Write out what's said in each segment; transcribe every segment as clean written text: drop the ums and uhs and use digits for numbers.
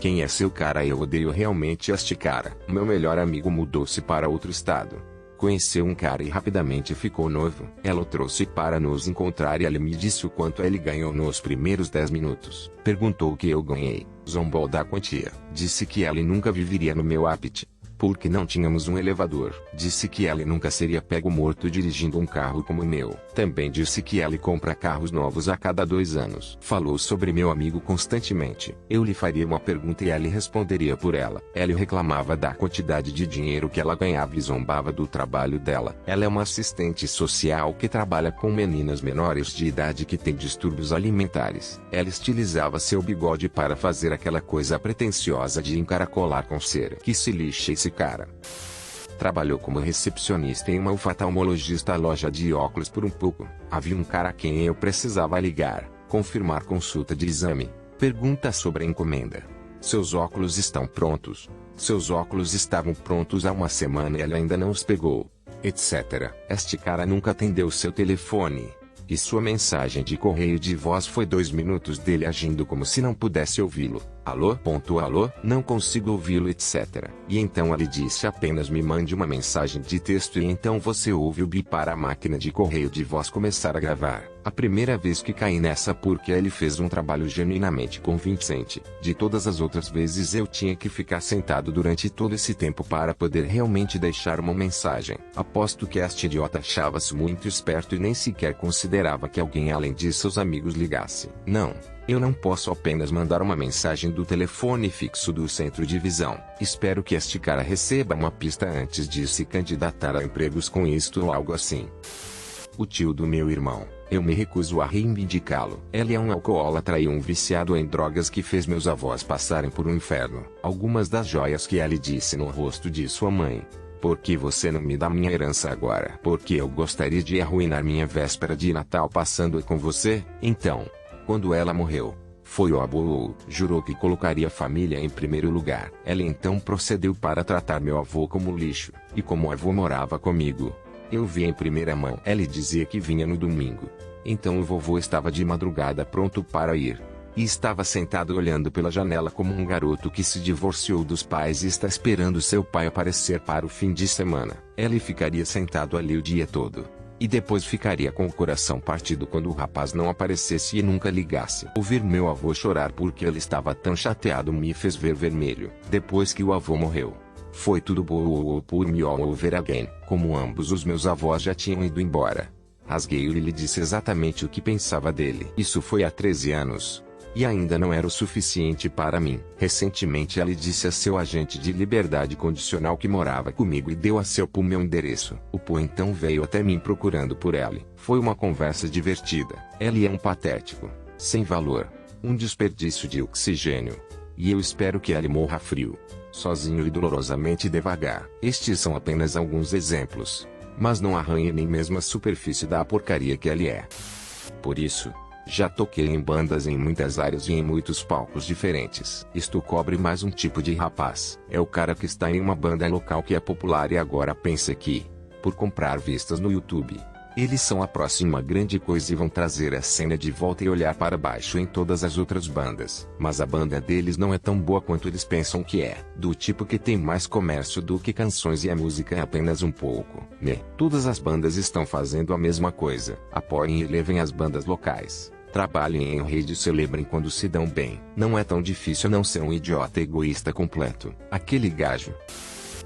Quem é seu cara? Eu odeio realmente este cara. Meu melhor amigo mudou-se para outro estado. Conheceu um cara e rapidamente ficou noivo. Ela o trouxe para nos encontrar e ele me disse o quanto ele ganhou nos primeiros 10 minutos. Perguntou o que eu ganhei. Zombou da quantia. Disse que ele nunca viveria no meu apet, porque não tínhamos um elevador. Disse que ele nunca seria pego morto dirigindo um carro como o meu. Também disse que ele compra carros novos a cada 2 anos. Falou sobre meu amigo constantemente. Eu lhe faria uma pergunta e ele responderia por ela. Ele reclamava da quantidade de dinheiro que ela ganhava e zombava do trabalho dela. Ela é uma assistente social que trabalha com meninas menores de idade que têm distúrbios alimentares. Ela estilizava seu bigode para fazer aquela coisa pretensiosa de encaracolar com cera. Que se lixe esse cara. Trabalhou como recepcionista em uma oftalmologista loja de óculos por um pouco. Havia um cara a quem eu precisava ligar, confirmar consulta de exame, pergunta sobre a encomenda. Seus óculos estão prontos. Seus óculos estavam prontos há uma semana e ele ainda não os pegou, etc. Este cara nunca atendeu seu telefone. E sua mensagem de correio de voz foi 2 minutos dele agindo como se não pudesse ouvi-lo. Alô? Alô? Não consigo ouvi-lo, etc. E então ele disse apenas me mande uma mensagem de texto e então você ouve o bip para a máquina de correio de voz começar a gravar. A primeira vez que caí nessa porque ele fez um trabalho genuinamente convincente. De todas as outras vezes eu tinha que ficar sentado durante todo esse tempo para poder realmente deixar uma mensagem. Aposto que este idiota achava-se muito esperto e nem sequer considerava que alguém além de seus amigos ligasse. Não. Eu não posso apenas mandar uma mensagem do telefone fixo do centro de visão. Espero que este cara receba uma pista antes de se candidatar a empregos com isto ou algo assim. O tio do meu irmão. Eu me recuso a reivindicá-lo. Ele é um alcoólatra e um viciado em drogas que fez meus avós passarem por um inferno. Algumas das joias que ele disse no rosto de sua mãe. Por que você não me dá minha herança agora? Porque eu gostaria de arruinar minha véspera de Natal passando com você? Então, quando ela morreu, foi o avô, jurou que colocaria a família em primeiro lugar. Ela então procedeu para tratar meu avô como lixo. E como o avô morava comigo, eu vi em primeira mão. Ela dizia que vinha no domingo. Então o vovô estava de madrugada pronto para ir. E estava sentado olhando pela janela como um garoto que se divorciou dos pais e está esperando seu pai aparecer para o fim de semana. Ela ficaria sentado ali o dia todo. E depois ficaria com o coração partido quando o rapaz não aparecesse e nunca ligasse. Ouvir meu avô chorar porque ele estava tão chateado me fez ver vermelho. Depois que o avô morreu, foi tudo boa por me all over again. Como ambos os meus avós já tinham ido embora, rasguei-o e lhe disse exatamente o que pensava dele. Isso foi há 13 anos. E ainda não era o suficiente para mim. Recentemente ele disse a seu agente de liberdade condicional que morava comigo e deu a seu pai meu endereço. O pai então veio até mim procurando por ele. Foi uma conversa divertida. Ele é um patético, sem valor, um desperdício de oxigênio. E eu espero que ele morra frio, sozinho e dolorosamente devagar. Estes são apenas alguns exemplos, mas não arranhe nem mesmo a superfície da porcaria que ele é. Por isso, já toquei em bandas em muitas áreas e em muitos palcos diferentes. Isto cobre mais um tipo de rapaz. É o cara que está em uma banda local que é popular e agora pensa que, por comprar vistas no YouTube, eles são a próxima grande coisa e vão trazer a cena de volta e olhar para baixo em todas as outras bandas. Mas a banda deles não é tão boa quanto eles pensam que é. Do tipo que tem mais comércio do que canções e a música é apenas um pouco, né? Todas as bandas estão fazendo a mesma coisa. Apoiem e levem as bandas locais. Trabalhem em rede e celebrem quando se dão bem. Não é tão difícil não ser um idiota egoísta completo. Aquele gajo.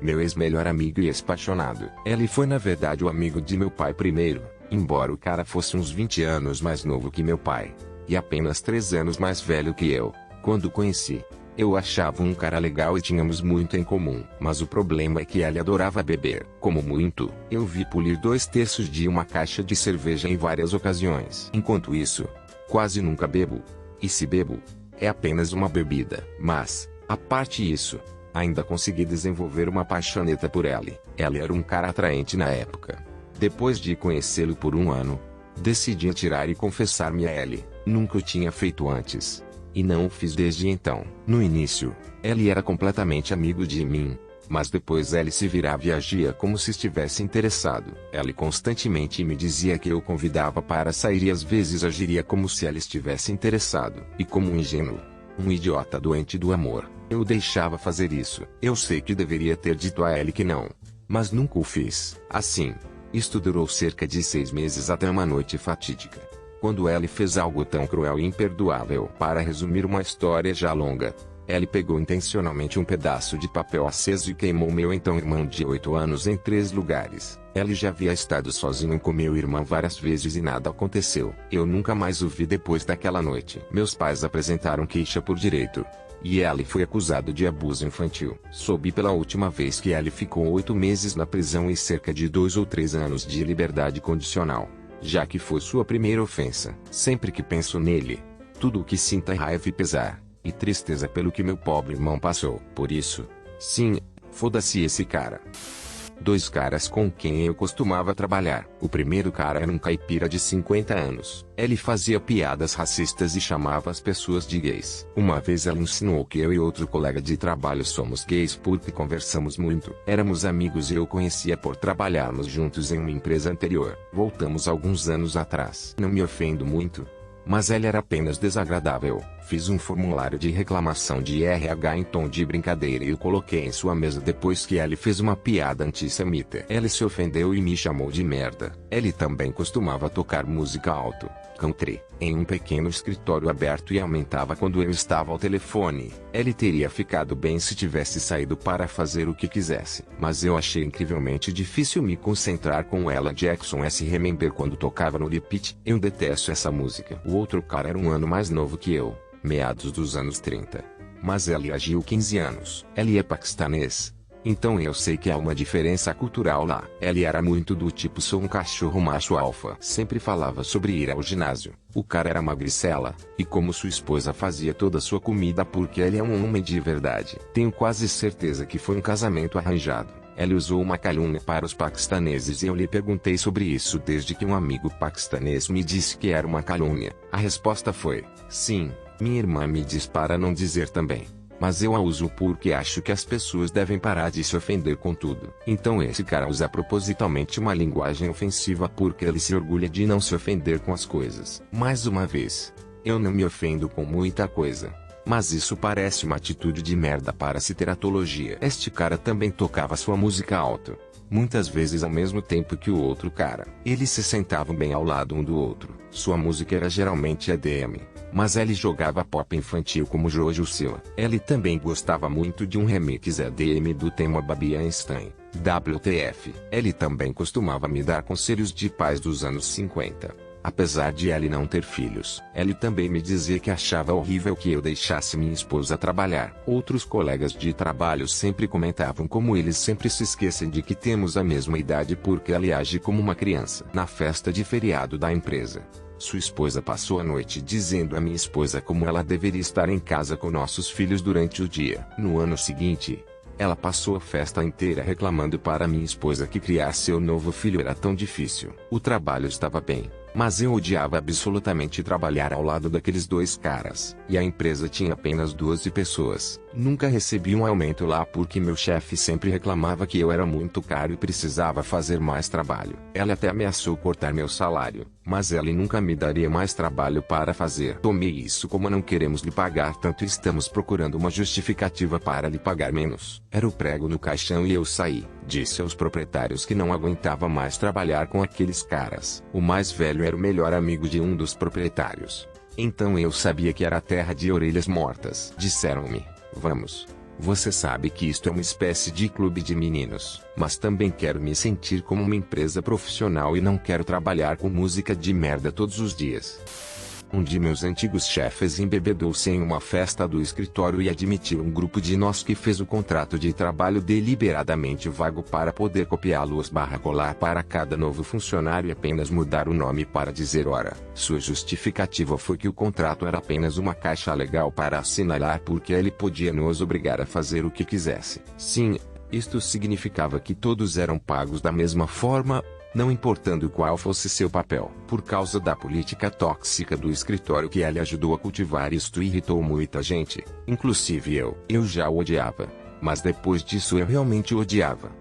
Meu ex-melhor amigo e ex-apaixonado. Ele foi na verdade o amigo de meu pai primeiro, embora o cara fosse uns 20 anos mais novo que meu pai. E apenas 3 anos mais velho que eu. Quando o conheci, eu achava um cara legal e tínhamos muito em comum. Mas o problema é que ele adorava beber. Como muito, eu vi polir 2/3 de uma caixa de cerveja em várias ocasiões. Enquanto isso, quase nunca bebo. E se bebo, é apenas uma bebida. Mas, a parte isso, ainda consegui desenvolver uma paixoneta por ele. Ele era um cara atraente na época. Depois de conhecê-lo por um ano, decidi atirar e confessar-me a ele. Nunca o tinha feito antes. E não o fiz desde então. No início, ele era completamente amigo de mim. Mas depois ele se virava e agia como se estivesse interessado. Ele constantemente me dizia que eu convidava para sair e às vezes agiria como se ele estivesse interessado. E como um ingênuo, um idiota doente do amor, Eu o deixava fazer isso. Eu sei que deveria ter dito a ele que não, mas nunca o fiz. Assim, isto durou cerca de 6 meses até uma noite fatídica, quando Ellie fez algo tão cruel e imperdoável. Para resumir uma história já longa, Ellie pegou intencionalmente um pedaço de papel aceso e queimou meu então irmão de 8 anos em 3 lugares. Ellie já havia estado sozinho com meu irmão várias vezes e nada aconteceu. Eu nunca mais o vi depois daquela noite. Meus pais apresentaram queixa por direito, e Ellie foi acusado de abuso infantil. Soube pela última vez que Ellie ficou 8 meses na prisão e cerca de 2 ou 3 anos de liberdade condicional, já que foi sua primeira ofensa. Sempre que penso nele, tudo o que sinto é raiva e pesar, e tristeza pelo que meu pobre irmão passou. Por isso, sim, foda-se esse cara. 2 caras com quem eu costumava trabalhar. O primeiro cara era um caipira de 50 anos. Ele fazia piadas racistas e chamava as pessoas de gays. Uma vez ela insinuou que eu e outro colega de trabalho somos gays porque conversamos muito. Éramos amigos e eu conhecia por trabalharmos juntos em uma empresa anterior. Voltamos alguns anos atrás. Não me ofendo muito, mas ele era apenas desagradável. Fiz um formulário de reclamação de RH em tom de brincadeira e o coloquei em sua mesa depois que ele fez uma piada antissemita. Ele se ofendeu e me chamou de merda. Ele também costumava tocar música alto, country, em um pequeno escritório aberto e aumentava quando eu estava ao telefone. Ele teria ficado bem se tivesse saído para fazer o que quisesse, mas eu achei incrivelmente difícil me concentrar com ela. Jackson S. Remember quando tocava no repeat. Eu detesto essa música. O outro cara era um ano mais novo que eu, meados dos anos 30. Mas ele agiu 15 anos. Ele é paquistanês, então eu sei que há uma diferença cultural lá. Ele era muito do tipo sou um cachorro macho alfa. Sempre falava sobre ir ao ginásio. O cara era magricela, e como sua esposa fazia toda a sua comida porque ele é um homem de verdade. Tenho quase certeza que foi um casamento arranjado. Ele usou uma calúnia para os paquistaneses e eu lhe perguntei sobre isso desde que um amigo paquistanês me disse que era uma calúnia. A resposta foi, sim. Minha irmã me diz para não dizer também, mas eu a uso porque acho que as pessoas devem parar de se ofender com tudo. Então esse cara usa propositalmente uma linguagem ofensiva porque ele se orgulha de não se ofender com as coisas. Mais uma vez, eu não me ofendo com muita coisa, mas isso parece uma atitude de merda para se ter atologia. Este cara também tocava sua música alto, muitas vezes ao mesmo tempo que o outro cara. Eles se sentavam bem ao lado um do outro. Sua música era geralmente EDM, mas ele jogava pop infantil como Jojo Siwa. Ele também gostava muito de um remix EDM do tema Baby Einstein, WTF. Ele também costumava me dar conselhos de pais dos anos 50. Apesar de ele não ter filhos, ele também me dizia que achava horrível que eu deixasse minha esposa trabalhar. Outros colegas de trabalho sempre comentavam como eles sempre se esquecem de que temos a mesma idade porque ele age como uma criança. Na festa de feriado da empresa, sua esposa passou a noite dizendo à minha esposa como ela deveria estar em casa com nossos filhos durante o dia. No ano seguinte, ela passou a festa inteira reclamando para minha esposa que criar seu novo filho era tão difícil. O trabalho estava bem, mas eu odiava absolutamente trabalhar ao lado daqueles 2 caras. E a empresa tinha apenas 12 pessoas. Nunca recebi um aumento lá porque meu chefe sempre reclamava que eu era muito caro e precisava fazer mais trabalho. Ela até ameaçou cortar meu salário, mas ela nunca me daria mais trabalho para fazer. Tomei isso como não queremos lhe pagar tanto e estamos procurando uma justificativa para lhe pagar menos. Era o prego no caixão e eu saí. Disse aos proprietários que não aguentava mais trabalhar com aqueles caras. O mais velho era o melhor amigo de um dos proprietários. Então eu sabia que era terra de orelhas mortas. Disseram-me, vamos. Você sabe que isto é uma espécie de clube de meninos, mas também quero me sentir como uma empresa profissional e não quero trabalhar com música de merda todos os dias. Um de meus antigos chefes embebedou-se em uma festa do escritório e admitiu um grupo de nós que fez o contrato de trabalho deliberadamente vago para poder copiá-los/colar para cada novo funcionário e apenas mudar o nome para dizer hora. Sua justificativa foi que o contrato era apenas uma caixa legal para assinalar porque ele podia nos obrigar a fazer o que quisesse. Sim, isto significava que todos eram pagos da mesma forma, não importando qual fosse seu papel. Por causa da política tóxica do escritório que ele ajudou a cultivar, isto irritou muita gente, inclusive eu. Eu já o odiava, mas depois disso eu realmente o odiava.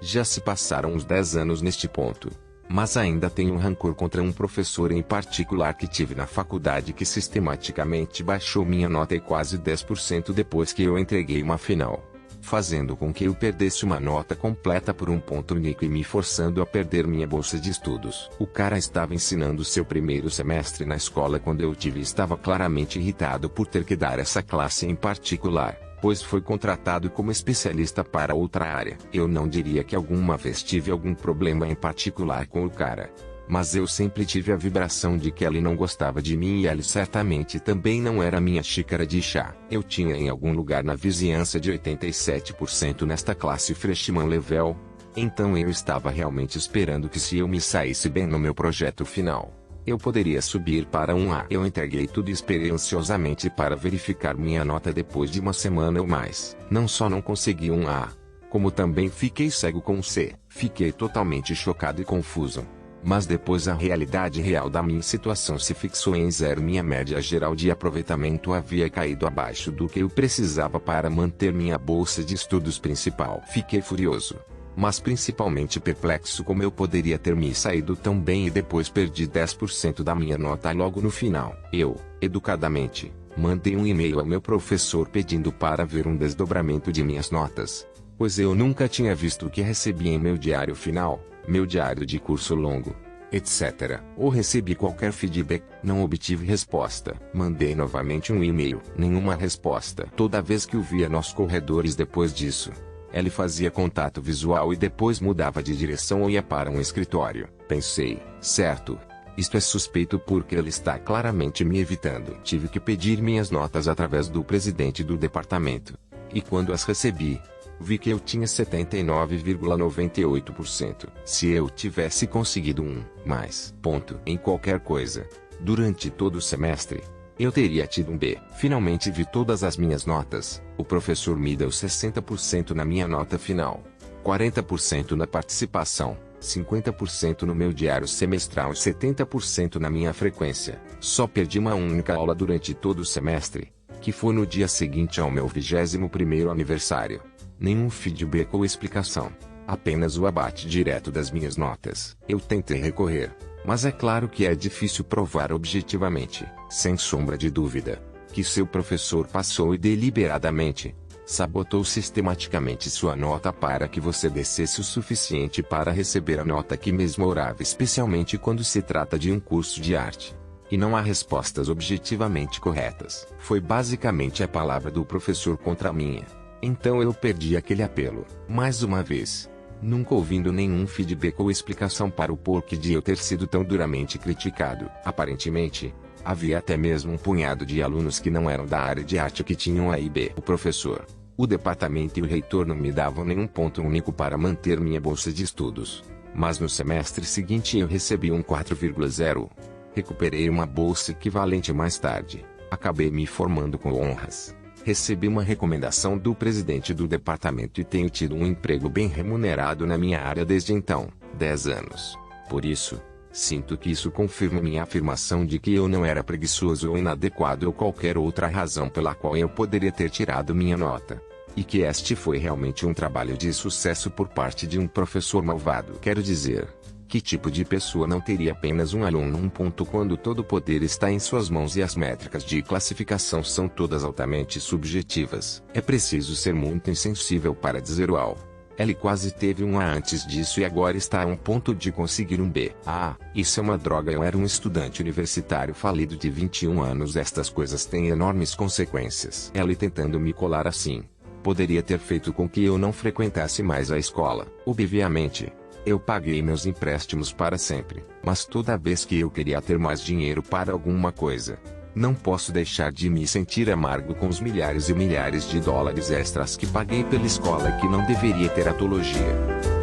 Já se passaram uns 10 anos neste ponto, Mas ainda tenho um rancor contra um professor em particular que tive na faculdade que sistematicamente baixou minha nota e quase 10% depois que eu entreguei uma final, fazendo com que eu perdesse uma nota completa por um ponto único e me forçando a perder minha bolsa de estudos. O cara estava ensinando seu primeiro semestre na escola quando eu tive e estava claramente irritado por ter que dar essa classe em particular, pois foi contratado como especialista para outra área. Eu não diria que alguma vez tive algum problema em particular com o cara, mas eu sempre tive a vibração de que ele não gostava de mim e ele certamente também não era minha xícara de chá. Eu tinha em algum lugar na vizinhança de 87% nesta classe freshman level, então eu estava realmente esperando que se eu me saísse bem no meu projeto final, eu poderia subir para um A. Eu entreguei tudo e esperei ansiosamente para verificar minha nota depois de uma semana ou mais. Não só não consegui um A, como também fiquei cego com um C. Fiquei totalmente chocado e confuso. Mas depois a realidade real da minha situação se fixou em zero. Minha média geral de aproveitamento havia caído abaixo do que eu precisava para manter minha bolsa de estudos principal. Fiquei furioso, mas principalmente perplexo como eu poderia ter me saído tão bem e depois perdi 10% da minha nota logo no final. Eu, educadamente, mandei um e-mail ao meu professor pedindo para ver um desdobramento de minhas notas, pois eu nunca tinha visto o que recebi em meu diário final, meu diário de curso longo, etc. Ou recebi qualquer feedback. Não obtive resposta. Mandei novamente um e-mail. Nenhuma resposta. Toda vez que o via nos corredores depois disso, ele fazia contato visual e depois mudava de direção ou ia para um escritório. Pensei, certo, isto é suspeito porque ele está claramente me evitando. Tive que pedir minhas notas através do presidente do departamento. E quando as recebi, vi que eu tinha 79,98%. Se eu tivesse conseguido um mais ponto em qualquer coisa durante todo o semestre, eu teria tido um B. Finalmente vi todas as minhas notas. O professor me deu 60% na minha nota final, 40% na participação, 50% no meu diário semestral e 70% na minha frequência. Só perdi uma única aula durante todo o semestre, que foi no dia seguinte ao meu 21º aniversário. Nenhum feedback ou explicação, apenas o abate direto das minhas notas. Eu tentei recorrer, mas é claro que é difícil provar objetivamente, sem sombra de dúvida, que seu professor passou e deliberadamente sabotou sistematicamente sua nota para que você descesse o suficiente para receber a nota que mesmorava, especialmente quando se trata de um curso de arte. E não há respostas objetivamente corretas. Foi basicamente a palavra do professor contra a minha. Então eu perdi aquele apelo, mais uma vez, nunca ouvindo nenhum feedback ou explicação para o porquê de eu ter sido tão duramente criticado. Aparentemente, havia até mesmo um punhado de alunos que não eram da área de arte que tinham A e B. O professor, o departamento e o reitor não me davam nenhum ponto único para manter minha bolsa de estudos. Mas no semestre seguinte eu recebi um 4,0. Recuperei uma bolsa equivalente mais tarde. Acabei me formando com honras. Recebi uma recomendação do presidente do departamento e tenho tido um emprego bem remunerado na minha área desde então, 10 anos. Por isso, sinto que isso confirma minha afirmação de que eu não era preguiçoso ou inadequado ou qualquer outra razão pela qual eu poderia ter tirado minha nota. E que este foi realmente um trabalho de sucesso por parte de um professor malvado. Quero dizer, que tipo de pessoa não teria apenas um aluno quando todo o poder está em suas mãos e as métricas de classificação são todas altamente subjetivas? É preciso ser muito insensível para dizer uau. Ele quase teve um A antes disso e agora está a um ponto de conseguir um B. Ah, isso é uma droga. Eu era um estudante universitário falido de 21 anos. Estas coisas têm enormes consequências. Ele tentando me colar assim, poderia ter feito com que eu não frequentasse mais a escola. Obviamente, eu paguei meus empréstimos para sempre, mas toda vez que eu queria ter mais dinheiro para alguma coisa, não posso deixar de me sentir amargo com os milhares e milhares de dólares extras que paguei pela escola e que não deveria ter. Atologia.